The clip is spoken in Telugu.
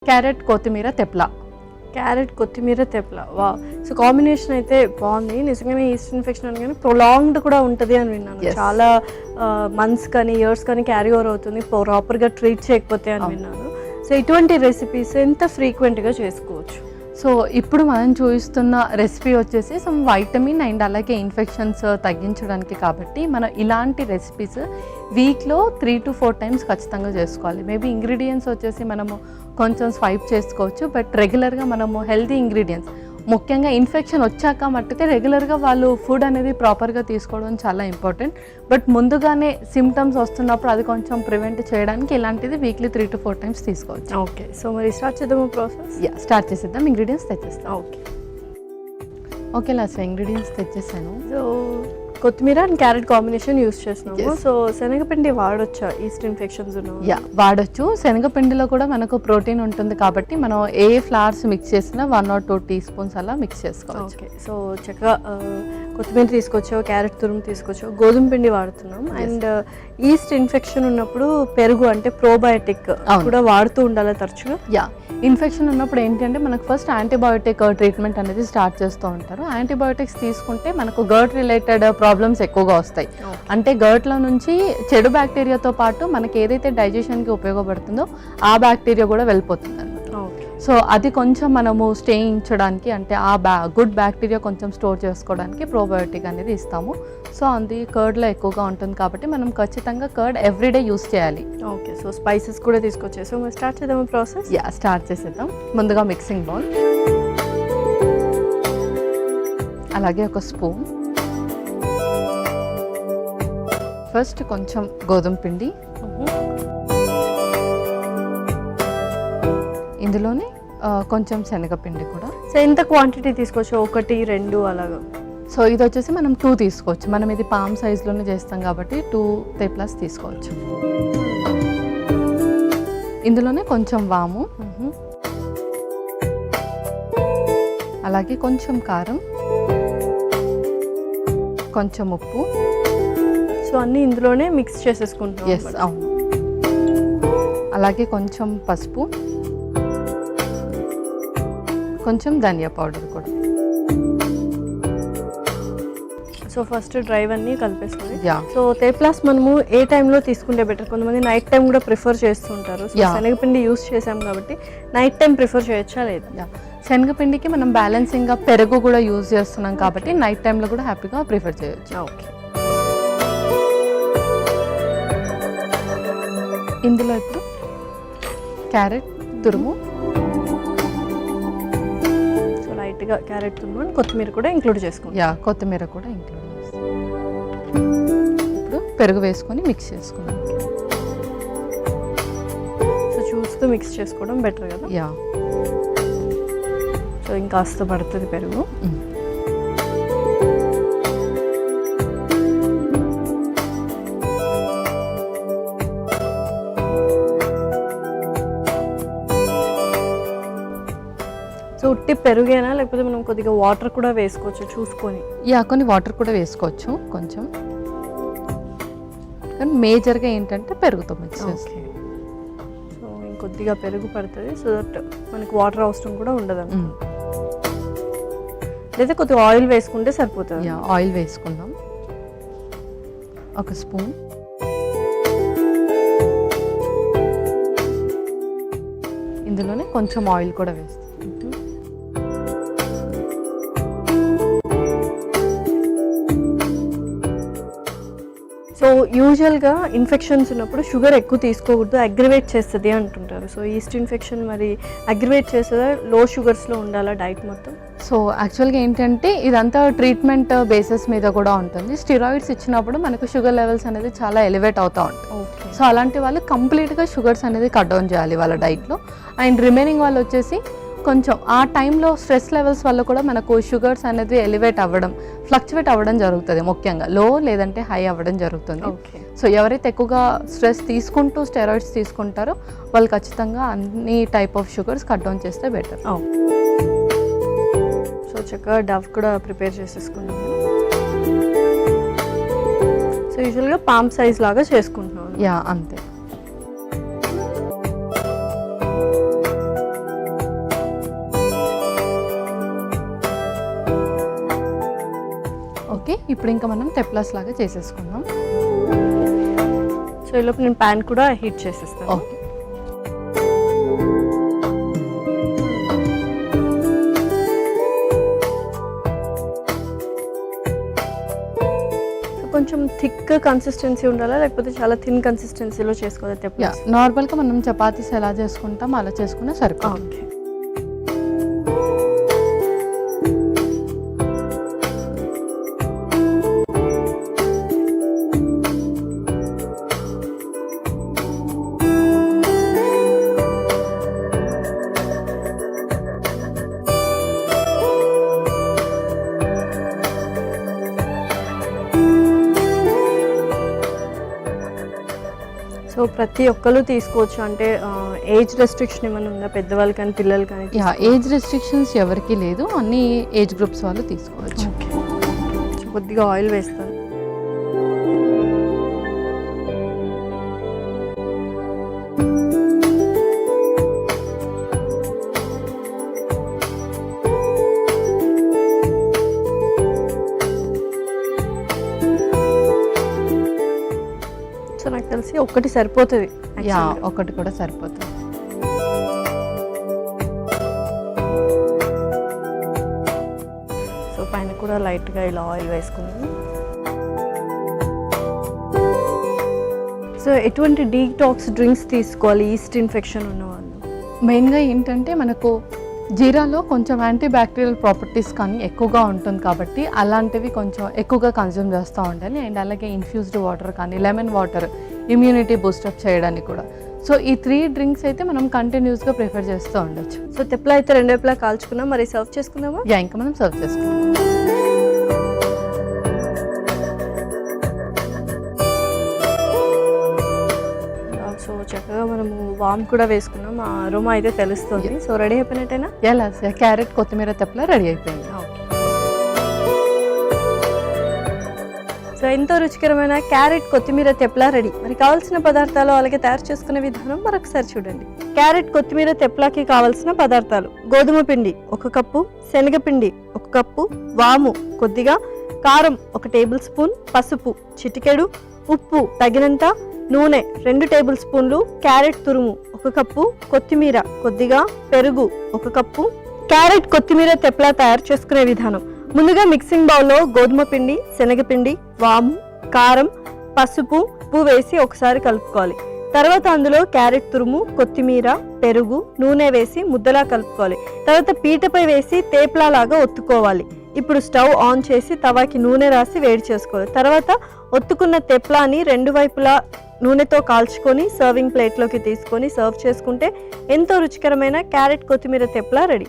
క్యారెట్ కొత్తిమీర తెప్లా. క్యారెట్ కొత్తిమీర తెప్ల, వా. సో కాంబినేషన్ అయితే బాగుంది. నిజంగానే ఈస్ట్ ఇన్ఫెక్షన్ అని కానీ ప్రొలాంగ్డ్ కూడా ఉంటుంది అని విన్నాను. చాలా మంత్స్ కానీ ఇయర్స్ కానీ క్యారీ ఓవర్ అవుతుంది ప్రాపర్గా ట్రీట్ చేయకపోతే అని విన్నాను. సో ఇటువంటి రెసిపీస్ ఎంత ఫ్రీక్వెంట్గా చేసుకోవచ్చు? సో ఇప్పుడు మనం చూపిస్తున్న రెసిపీ వచ్చేసి సమ్ వైటమిన్ అండ్ అలాగే ఇన్ఫెక్షన్స్ తగ్గించడానికి కాబట్టి మనం ఇలాంటి రెసిపీస్ వీక్లో 3 to 4 times ఖచ్చితంగా చేసుకోవాలి. మేబీ ఇంగ్రీడియంట్స్ వచ్చేసి మనము కొంచెం స్వైప్ చేసుకోవచ్చు, బట్ రెగ్యులర్గా మనము హెల్తీ ఇంగ్రీడియంట్స్, ముఖ్యంగా ఇన్ఫెక్షన్ వచ్చాక మట్టుకే రెగ్యులర్గా వాళ్ళు ఫుడ్ అనేది ప్రాపర్గా తీసుకోవడం చాలా ఇంపార్టెంట్. బట్ ముందుగానే సిమ్టమ్స్ వస్తున్నప్పుడు అది కొంచెం ప్రివెంట్ చేయడానికి ఇలాంటిది వీక్లీ 3 to 4 times తీసుకోవచ్చు. ఓకే, సో మరి స్టార్ట్ చేద్దాము ప్రాసెస్? స్టార్ట్ చేసేద్దాం. ఇంగ్రీడియంట్స్ తెచ్చేస్తాం. ఓకే లాస్ట్ ఇంగ్రీడియంట్స్ తెచ్చేసాను. సో కొత్తిమీర అండ్ క్యారెట్ కాంబినేషన్ యూస్ చేస్తున్నాము. సో శనగపిండి వాడొచ్చా ఈస్ట్ ఇన్ఫెక్షన్స్ ఉన్న? వాడచ్చు. శనగపిండిలో కూడా మనకు ప్రోటీన్ ఉంటుంది కాబట్టి మనం ఏ ఫ్లవర్స్ మిక్స్ చేసినా 1 or 2 teaspoons అలా మిక్స్ చేసుకోవచ్చు. ఓకే, సో చక్కగా కొత్తిమీర తీసుకొచ్చో, క్యారెట్ తురుము తీసుకొచ్చో, గోధుమ పిండి వాడుతున్నాం. అండ్ ఈస్ట్ ఇన్ఫెక్షన్ ఉన్నప్పుడు పెరుగు అంటే ప్రోబయోటిక్ కూడా వాడుతూ ఉండాలి తరచుగా. ఇన్ఫెక్షన్ ఉన్నప్పుడు ఏంటంటే మనకు ఫస్ట్ యాంటీబయోటిక్ ట్రీట్మెంట్ అనేది స్టార్ట్ చేస్తూ ఉంటారు. యాంటీబయోటిక్స్ తీసుకుంటే మనకు గర్ట్ రిలేటెడ్ ప్రాబ్లమ్స్ ఎక్కువగా వస్తాయి. అంటే గర్ట్లో నుంచి చెడు బ్యాక్టీరియాతో పాటు మనకి ఏదైతే డైజెషన్కి ఉపయోగపడుతుందో ఆ బ్యాక్టీరియా కూడా వెళ్ళిపోతుంది అన్నమాట. సో అది కొంచెం మనము స్టే ఉంచడానికి, అంటే ఆ గుడ్ బ్యాక్టీరియా కొంచెం స్టోర్ చేసుకోవడానికి ప్రోబయోటిక్ అనేది ఇస్తాము. సో అది కర్డ్లో ఎక్కువగా ఉంటుంది కాబట్టి మనం ఖచ్చితంగా కర్డ్ ఎవ్రీడే యూస్ చేయాలి. ఓకే, సో స్పైసెస్ కూడా తీసుకొచ్చేసి మరి స్టార్ట్ చేద్దాం ప్రాసెస్? స్టార్ట్ చేసేద్దాం. ముందుగా మిక్సింగ్ బౌల్, అలాగే ఒక స్పూన్. ఫస్ట్ కొంచెం గోధుమ పిండి, ఇందులోనే కొంచెం శనగపిండి కూడా. సో ఎంత క్వాంటిటీ తీసుకోవచ్చు? 1, 2 అలాగా? సో ఇది వచ్చేసి మనం 2 తీసుకోవచ్చు. మనం ఇది పామ్ సైజ్లోనే చేస్తాం కాబట్టి 2 తెప్లాస్ తీసుకోవచ్చు. ఇందులోనే కొంచెం వాము, అలాగే కొంచెం కారం, కొంచెం ఉప్పు. సో అన్నీ ఇందులోనే మిక్స్ చేసేసుకుంటాం. ఎస్, అవును. అలాగే కొంచెం పసుపు, కొంచెం ధనియా పౌడర్ కూడా. సో ఫస్ట్ డ్రై అన్నీ కలిపేసుకోవాలి. సో తేప్లాస్ మనము ఏ టైంలో తీసుకుంటే బెటర్? కొంతమంది నైట్ టైం కూడా ప్రిఫర్ చేస్తుంటారు. శనగపిండి యూస్ చేసాం కాబట్టి నైట్ టైం ప్రిఫర్ చేయొచ్చా లేదా? శనగపిండికి మనం బ్యాలెన్సింగ్గా పెరుగు కూడా యూజ్ చేస్తున్నాం కాబట్టి నైట్ టైంలో కూడా హ్యాపీగా ప్రిఫర్ చేయొచ్చు. ఓకే, ఇందులో ఇప్పుడు క్యారెట్ తురుము, లైట్గా క్యారెట్ తురుము, కొత్తిమీర కూడా ఇంక్లూడ్ చేసుకుంటాం. కొత్తిమీర కూడా ఇంక్లూడ్ చేస్తాం. ఇప్పుడు పెరుగు వేసుకొని మిక్స్ చేసుకున్నాం. సో చూస్తూ మిక్స్ చేసుకోవడం బెటర్ కదా? సో ఇంకాస్త పడుతుంది పెరుగు. సో ఉట్టి పెరుగేనా లేకపోతే మనం కొద్దిగా వాటర్ కూడా వేసుకోవచ్చు చూసుకొని? కొన్ని వాటర్ కూడా వేసుకోవచ్చు కొంచెం, కానీ మేజర్గా ఏంటంటే పెరుగుతో మిక్స్ చేస్తాం. సో ఇంకొద్దిగా పెరుగు పడుతుంది, సో దట్ మనకి వాటర్ అవసరం కూడా ఉండదు. లేదా కొద్దిగా ఆయిల్ వేసుకుంటే సరిపోతుంది. ఆయిల్ వేసుకుందాం. ఒక స్పూన్, ఇందులోనే కొంచెం ఆయిల్ కూడా వేస్తాం. సో యూజువల్గా ఇన్ఫెక్షన్స్ ఉన్నప్పుడు షుగర్ ఎక్కువ తీసుకోకూడదు, అగ్రివేట్ చేస్తుంది అంటుంటారు. సో ఈస్ట్ ఇన్ఫెక్షన్ మరి అగ్రివేట్ చేస్తుందా? లో షుగర్స్లో ఉండాలా డైట్ మొత్తం? సో యాక్చువల్గా ఏంటంటే ఇదంతా ట్రీట్మెంట్ బేసిస్ మీద కూడా ఉంటుంది. స్టిరాయిడ్స్ ఇచ్చినప్పుడు మనకు షుగర్ లెవెల్స్ అనేది చాలా ఎలివేట్ అవుతూ ఉంటాయి. సో అలాంటి వాళ్ళు కంప్లీట్గా షుగర్స్ అనేది కట్ డౌన్ చేయాలి వాళ్ళ డైట్లో. అండ్ రిమైనింగ్ వాళ్ళు వచ్చేసి కొంచెం ఆ టైంలో స్ట్రెస్ లెవెల్స్ వల్ల కూడా మనకు షుగర్స్ అనేది ఎలివేట్ అవ్వడం, ఫ్లక్చువేట్ అవ్వడం జరుగుతుంది. ముఖ్యంగా లో లేదంటే హై అవ్వడం జరుగుతుంది. సో ఎవరైతే ఎక్కువగా స్ట్రెస్ తీసుకుంటూ స్టెరాయిడ్స్ తీసుకుంటారో వాళ్ళు ఖచ్చితంగా అన్ని type of sugars cut down చేస్తే బెటర్. సో చక్కగా డవ్ కూడా ప్రిపేర్ చేసేసుకున్నాం. సో యూజువల్గా పామ్ సైజ్ లాగా చేసుకుంటున్నాం. అంతే. ఇప్పుడు ఇంకా మనం తెప్లాస్ లాగా చేసేసుకుందాం. సో ఈలోపు నేను ప్యాన్ కూడా హీట్ చేసేస్తాను. ఓకే. కొంచెం థిక్ కన్సిస్టెన్సీ ఉండాలా లేకపోతే చాలా థిన్ కన్సిస్టెన్సీలో చేసుకోవాలి తెప్లా? నార్మల్గా మనం చపాతీస్ ఎలా చేసుకుంటాం అలా చేసుకున్నా సరిపోతుంది. ఓకే. సో ప్రతి ఒక్కరు తీసుకోవచ్చు అంటే ఏజ్ రెస్ట్రిక్షన్ ఏమైనా ఉందా పెద్దవాళ్ళు కానీ పిల్లలు కానీ? ఏజ్ రెస్ట్రిక్షన్స్ ఎవరికి లేదు, అన్ని ఏజ్ గ్రూప్స్ వాళ్ళు తీసుకోవచ్చు. ఓకే. సో కొద్దిగా ఆయిల్ వేస్తాను. సో నాకు తెలిసి ఒకటి సరిపోతుంది. ఒకటి కూడా సరిపోతుంది. సో పైన కూడా లైట్గా ఇలా ఆయిల్ వేసుకున్నాను. సో ఎటువంటి డీటాక్స్ డ్రింక్స్ తీసుకోవాలి ఈస్ట్ ఇన్ఫెక్షన్ ఉన్నవాళ్ళు? మెయిన్గా ఏంటంటే మనకు జీరాలో కొంచెం యాంటీ బ్యాక్టీరియల్ ప్రాపర్టీస్ కానీ ఎక్కువగా ఉంటుంది కాబట్టి అలాంటివి కొంచెం ఎక్కువగా కన్జ్యూమ్ చేస్తూ ఉండాలి. అండ్ అలాగే ఇన్ఫ్యూజ్డ్ వాటర్ కానీ లెమన్ వాటర్ ఇమ్యూనిటీ బూస్టప్ చేయడానికి కూడా. సో ఈ 3 డ్రింక్స్ అయితే మనం కంటిన్యూస్గా ప్రిఫర్ చేస్తూ ఉండొచ్చు. సో తెప్లా అయితే 2 వైపులా కాల్చుకున్నాం, మరి సర్వ్ చేసుకుందామా? ఇంకా మనం సర్వ్ చేసుకుందాం. సో చక్కగా మనము వామ్ కూడా వేసుకున్నాం, ఆ అరోమా అయితే తెలుస్తుంది. సో రెడీ అయిపోయినట్టేనా? ఎలా క్యారెట్ కొత్తిమీర తెప్లా రెడీ అయిపోయింది. సో ఎంతో రుచికరమైన క్యారెట్ కొత్తిమీర తెప్లా రెడీ. మరి కావాల్సిన పదార్థాలు అలాగే తయారు చేసుకునే విధానం మరొకసారి చూడండి. క్యారెట్ కొత్తిమీర తెప్లాకి కావాల్సిన పదార్థాలు: గోధుమ పిండి 1 కప్పు, శనగపిండి 1 కప్పు, వాము కొద్దిగా, కారం 1 టేబుల్ స్పూన్, పసుపు చిటికెడు, ఉప్పు తగినంత, నూనె 2 టేబుల్ స్పూన్లు, క్యారెట్ తురుము 1 కప్పు, కొత్తిమీర కొద్దిగా, పెరుగు 1 కప్పు. క్యారెట్ కొత్తిమీర తెప్లా తయారు చేసుకునే విధానం: ముందుగా మిక్సింగ్ బౌల్లో గోధుమ పిండి, శనగపిండి, వాము, కారం, పసుపు, ఉప్పు వేసి ఒకసారి కలుపుకోవాలి. తర్వాత అందులో క్యారెట్ తురుము, కొత్తిమీర, పెరుగు, నూనె వేసి ముద్దలా కలుపుకోవాలి. తర్వాత పీటపై వేసి తేప్లా లాగా ఒత్తుకోవాలి. ఇప్పుడు స్టవ్ ఆన్ చేసి తవాకి నూనె రాసి వేడి చేసుకోవాలి. తర్వాత ఒత్తుకున్న తెప్లాని 2 వైపులా నూనెతో కాల్చుకొని సర్వింగ్ ప్లేట్లోకి తీసుకొని సర్వ్ చేసుకుంటే ఎంతో రుచికరమైన క్యారెట్ కొత్తిమీర తెప్లా రెడీ.